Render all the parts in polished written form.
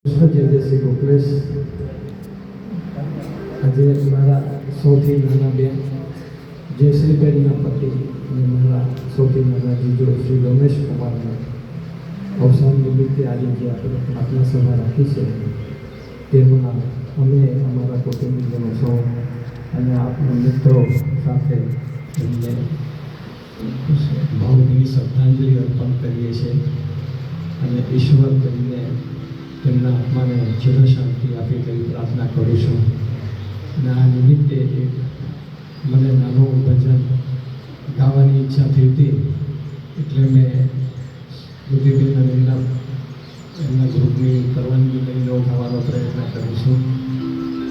જય શ્રી ગોખલેશ. આજે મારા સૌથી નાના બેન જયશ્રીબેનના પતિ અને મારા સૌથી નાના જીજો શ્રી રમેશ કુમારના અવસાન નિમિત્તે આજે જે આપણે પ્રાર્થના સભા રાખી છે તેમાં અમે અમારા કુટુંબીજનો સૌ અને આપણા મિત્રો સાથે એમને ભાવભીની શ્રદ્ધાંજલિ અર્પણ કરીએ છીએ અને ઈશ્વર કરીને તેમના આત્માને ચિર શાંતિ આપી તેવી પ્રાર્થના કરું છું. અને આ નિમિત્તે એક મને નાનું ભજન ગાવાની ઈચ્છા થઈ હતી, એટલે મેં બુદ્ધિબેન અને એમના ગ્રુપની પરવાનગી લઈને ગાવાનો પ્રયત્ન કરું છું.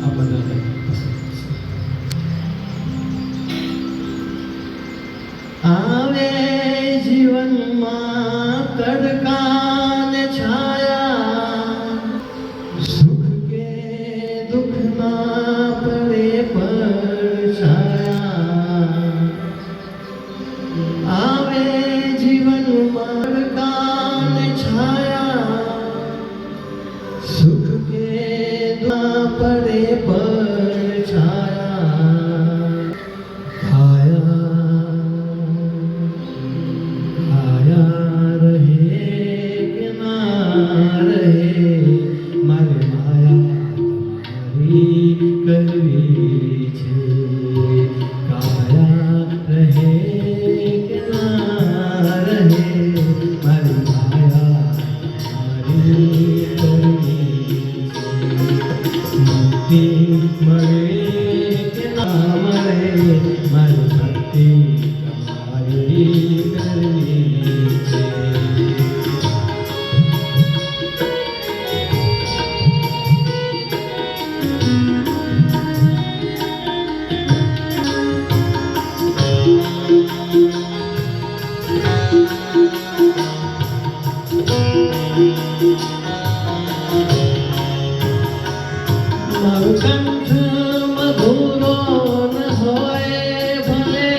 આ બધાને આવે જીવનમાં તડકા ને છાયા, સુખ કે દુઃખ ના પડે પડછાયા. આવે જીવનમાં તડકા ને છાયા, સુખ કે દુઃખ ના પડે પડછાયા. છાયા રહે કે ના રહે, મારે માયા તમારી કરવી છે. કાયા રહે કે ના રહે, મારી માયા તમારી કરવી છે. મુક્તિ મળે કે ના મળે, મારી ભક્તિ તમારી કરવી છે. મારું કંઠ મધુરો ન હોય ભલે,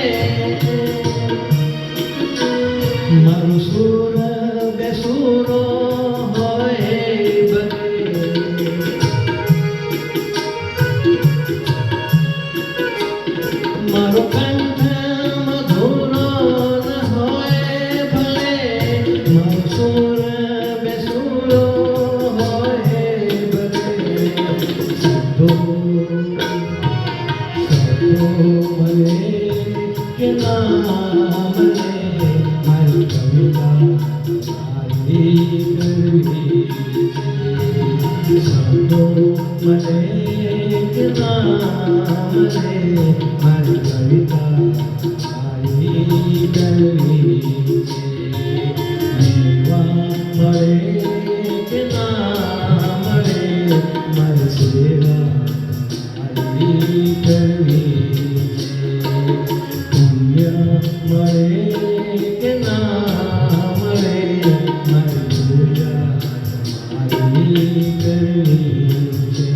મારું સુર બેસુરો હોય ભલે. મારો કંઠ મધુરો ન હોય ભલે, મારું સુર બેસુરો હોય ભલે. મળે કે ના મળે, મારી કવિતા મારી કરવી છે. શબ્દો મળે કે ના મળે, મારી કવિતા મારી કરવી છે. મેવા મળે કે ના મળે, મારી સેવા મારી કરવી છે. પુણ્ય મળે કે ના મળે, મારી પૂજા મારી કરવી છે.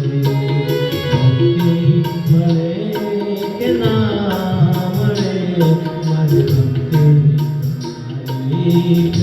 ભક્તિ મળે કે ના મળે, મારી ભક્તિ મારી